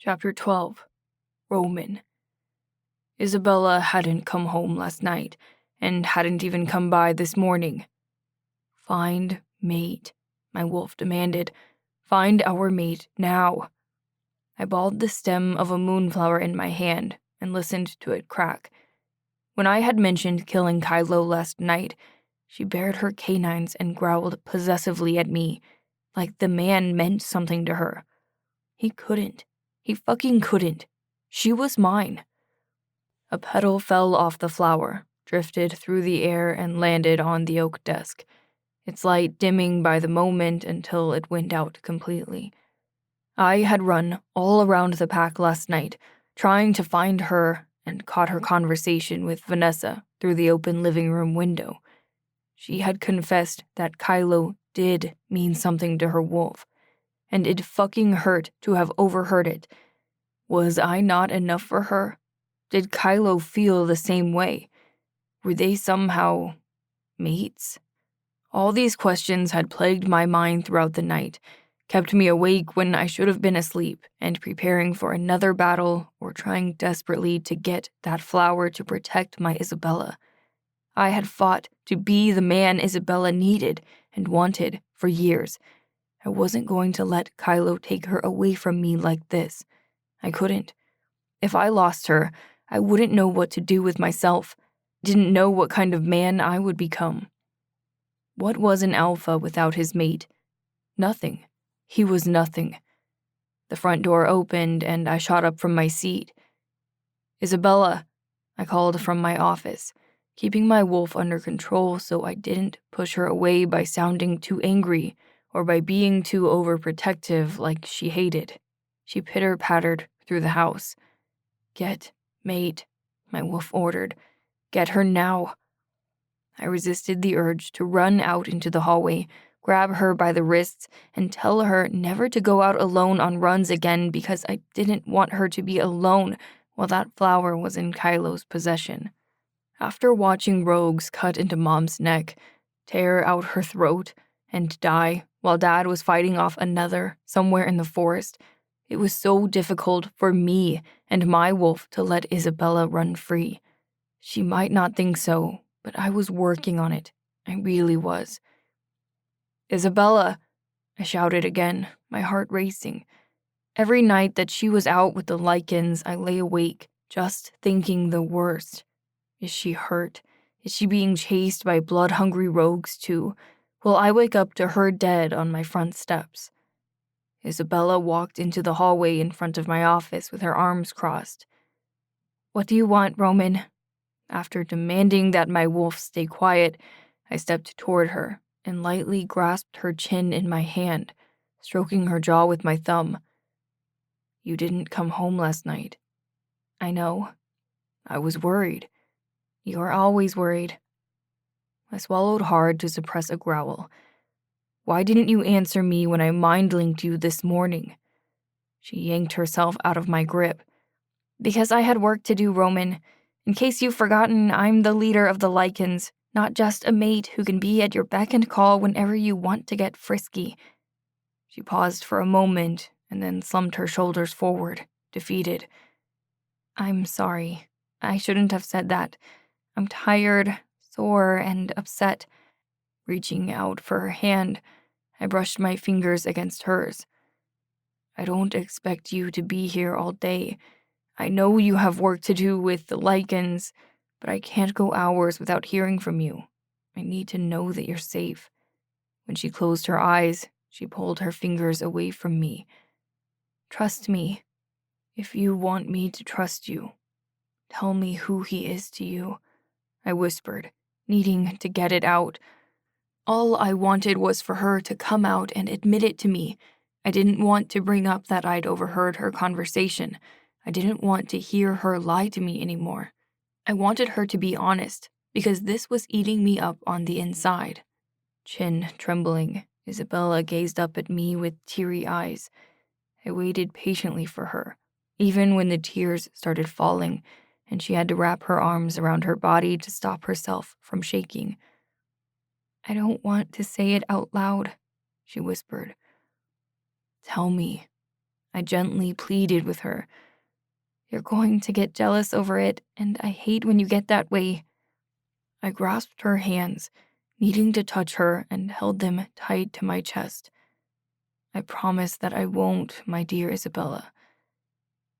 Chapter 12. Roman. Isabella hadn't come home last night, and hadn't even come by this morning. "Find mate," my wolf demanded. "Find our mate now." I balled the stem of a moonflower in my hand and listened to it crack. When I had mentioned killing Kylo last night, she bared her canines and growled possessively at me, like the man meant something to her. He couldn't. He fucking couldn't. She was mine. A petal fell off the flower, drifted through the air, and landed on the oak desk, its light dimming by the moment until it went out completely. I had run all around the pack last night, trying to find her, and caught her conversation with Vanessa through the open living room window. She had confessed that Kylo did mean something to her wolf, and it fucking hurt to have overheard it. Was I not enough for her? Did Kylo feel the same way? Were they somehow mates? All these questions had plagued my mind throughout the night, kept me awake when I should have been asleep, and preparing for another battle or trying desperately to get that flower to protect my Isabella. I had fought to be the man Isabella needed and wanted for years. I wasn't going to let Kylo take her away from me like this. I couldn't. If I lost her, I wouldn't know what to do with myself. Didn't know what kind of man I would become. What was an alpha without his mate? Nothing. He was nothing. The front door opened and I shot up from my seat. "Isabella," I called from my office, keeping my wolf under control so I didn't push her away by sounding too angry or by being too overprotective like she hated. She pitter-pattered through the house. "Get mate," my wolf ordered. "Get her now." I resisted the urge to run out into the hallway, grab her by the wrists, and tell her never to go out alone on runs again because I didn't want her to be alone while that flower was in Kylo's possession. After watching rogues cut into Mom's neck, tear out her throat, and die while Dad was fighting off another somewhere in the forest, it was so difficult for me and my wolf to let Isabella run free. She might not think so, but I was working on it. I really was. "Isabella," I shouted again, my heart racing. Every night that she was out with the lichens, I lay awake, just thinking the worst. Is she hurt? Is she being chased by blood-hungry rogues too? Will I wake up to her dead on my front steps? Isabella walked into the hallway in front of my office with her arms crossed. "What do you want, Roman?" After demanding that my wolf stay quiet, I stepped toward her and lightly grasped her chin in my hand, stroking her jaw with my thumb. "You didn't come home last night." "I know. I was worried. You're always worried." I swallowed hard to suppress a growl. "Why didn't you answer me when I mind-linked you this morning?" She yanked herself out of my grip. "Because I had work to do, Roman. In case you've forgotten, I'm the leader of the lichens, not just a mate who can be at your beck and call whenever you want to get frisky." She paused for a moment and then slumped her shoulders forward, defeated. "I'm sorry. I shouldn't have said that. I'm tired, sore, and upset." Reaching out for her hand, I brushed my fingers against hers. "I don't expect you to be here all day. I know you have work to do with the lichens, but I can't go hours without hearing from you. I need to know that you're safe." When she closed her eyes, she pulled her fingers away from me. "Trust me. If you want me to trust you, tell me who he is to you," I whispered, needing to get it out. All I wanted was for her to come out and admit it to me. I didn't want to bring up that I'd overheard her conversation. I didn't want to hear her lie to me anymore. I wanted her to be honest, because this was eating me up on the inside. Chin trembling, Isabella gazed up at me with teary eyes. I waited patiently for her, even when the tears started falling, and she had to wrap her arms around her body to stop herself from shaking. "I don't want to say it out loud," she whispered. "Tell me." I gently pleaded with her. You're going to get jealous over it, and I hate when you get that way. I grasped her hands, needing to touch her, and held them tight to my chest. I promise that I won't, my dear Isabella.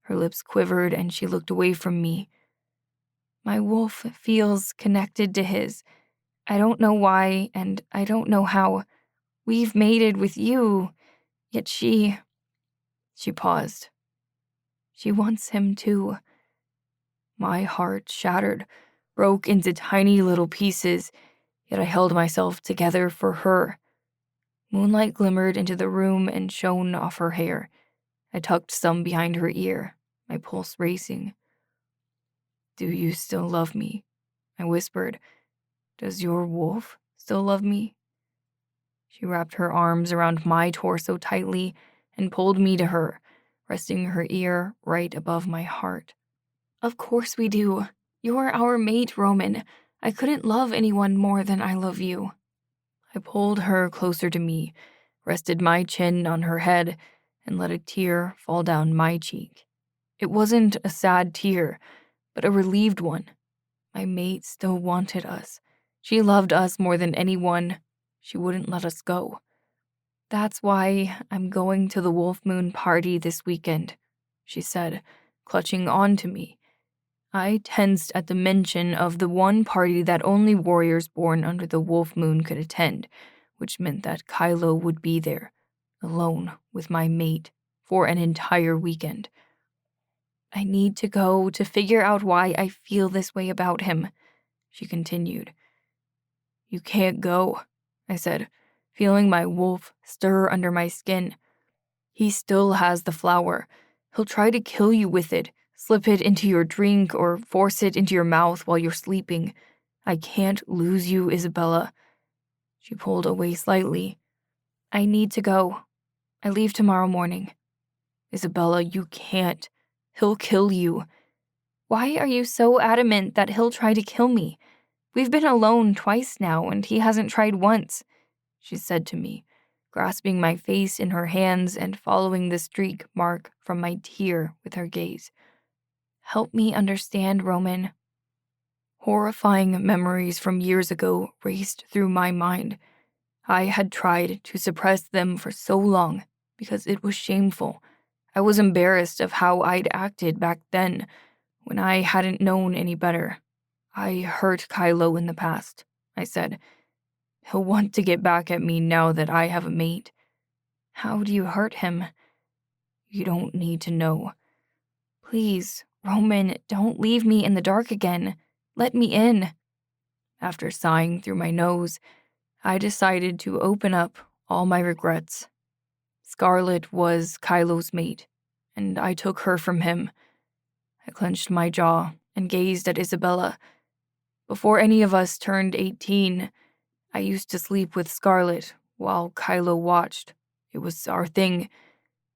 Her lips quivered and she looked away from me. My wolf feels connected to his. I don't know why, and I don't know how. We've mated with you, yet she paused. She wants him too. My heart shattered, broke into tiny little pieces, yet I held myself together for her. Moonlight glimmered into the room and shone off her hair. I tucked some behind her ear, my pulse racing. Do you still love me? I whispered. Does your wolf still love me? She wrapped her arms around my torso tightly and pulled me to her, resting her ear right above my heart. Of course we do. You're our mate, Roman. I couldn't love anyone more than I love you. I pulled her closer to me, rested my chin on her head, and let a tear fall down my cheek. It wasn't a sad tear, but a relieved one. My mate still wanted us. She loved us more than anyone. She wouldn't let us go. That's why I'm going to the Wolf Moon party this weekend, she said, clutching onto me. I tensed at the mention of the one party that only warriors born under the Wolf Moon could attend, which meant that Kylo would be there, alone with my mate, for an entire weekend. I need to go to figure out why I feel this way about him, she continued. You can't go, I said, feeling my wolf stir under my skin. He still has the flower. He'll try to kill you with it, slip it into your drink, or force it into your mouth while you're sleeping. I can't lose you, Isabella. She pulled away slightly. I need to go. I leave tomorrow morning. Isabella, you can't. He'll kill you. Why are you so adamant that he'll try to kill me? We've been alone twice now, and he hasn't tried once, she said to me, grasping my face in her hands and following the streak mark from my tear with her gaze. Help me understand, Roman. Horrifying memories from years ago raced through my mind. I had tried to suppress them for so long because it was shameful. I was embarrassed of how I'd acted back then when I hadn't known any better. I hurt Kylo in the past, I said. He'll want to get back at me now that I have a mate. How do you hurt him? You don't need to know. Please, Roman, don't leave me in the dark again. Let me in. After sighing through my nose, I decided to open up all my regrets. Scarlet was Kylo's mate, and I took her from him. I clenched my jaw and gazed at Isabella. Before any of us turned 18, I used to sleep with Scarlet while Kylo watched. It was our thing.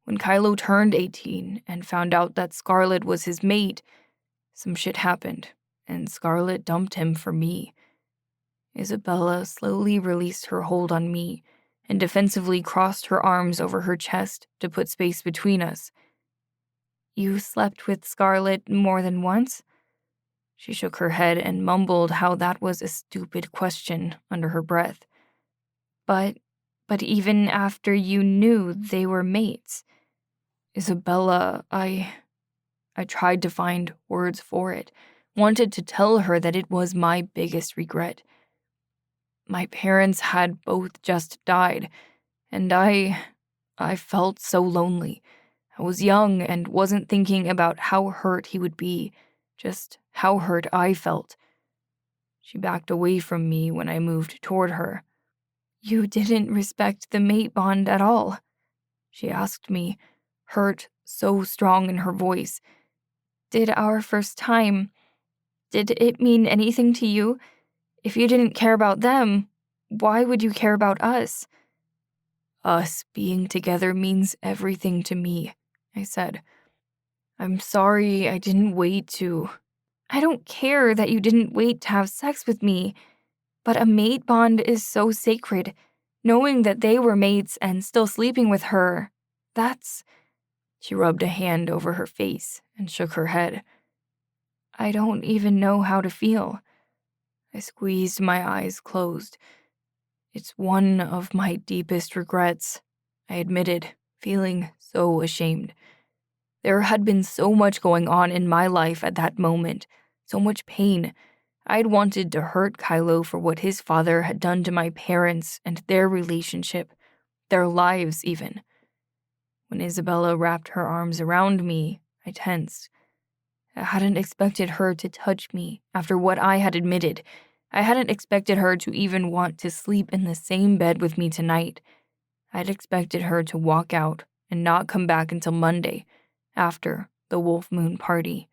When Kylo turned 18 and found out that Scarlet was his mate, some shit happened, and Scarlet dumped him for me. Isabella slowly released her hold on me and defensively crossed her arms over her chest to put space between us. You slept with Scarlet more than once? She shook her head and mumbled how that was a stupid question under her breath. But even after you knew they were mates. Isabella, I tried to find words for it, wanted to tell her that it was my biggest regret. My parents had both just died, and I felt so lonely. I was young and wasn't thinking about how hurt he would be, just how hurt I felt. She backed away from me when I moved toward her. You didn't respect the mate bond at all, she asked me, hurt so strong in her voice. Did our first time, did it mean anything to you? If you didn't care about them, why would you care about us? Us being together means everything to me, I said. I'm sorry I didn't wait to. I don't care that you didn't wait to have sex with me, but a mate bond is so sacred. Knowing that they were mates and still sleeping with her, that's... She rubbed a hand over her face and shook her head. I don't even know how to feel. I squeezed my eyes closed. It's one of my deepest regrets, I admitted, feeling so ashamed. There had been so much going on in my life at that moment, so much pain. I'd wanted to hurt Kylo for what his father had done to my parents and their relationship, their lives even. When Isabella wrapped her arms around me, I tensed. I hadn't expected her to touch me after what I had admitted. I hadn't expected her to even want to sleep in the same bed with me tonight. I'd expected her to walk out and not come back until Monday, after the Wolf Moon party.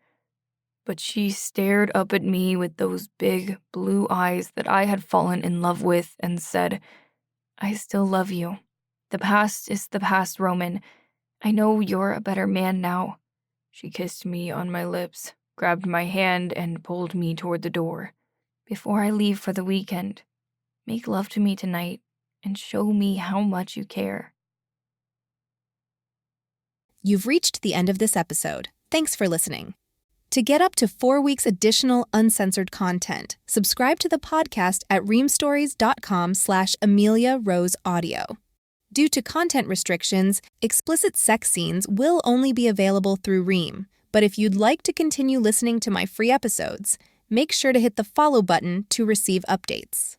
But she stared up at me with those big blue eyes that I had fallen in love with and said, I still love you. The past is the past, Roman. I know you're a better man now. She kissed me on my lips, grabbed my hand, and pulled me toward the door. Before I leave for the weekend, make love to me tonight and show me how much you care. You've reached the end of this episode. Thanks for listening. To get up to 4 weeks additional uncensored content, subscribe to the podcast at reamstories.com/Amelia Rose Audio. Due to content restrictions, explicit sex scenes will only be available through Ream. But if you'd like to continue listening to my free episodes, make sure to hit the follow button to receive updates.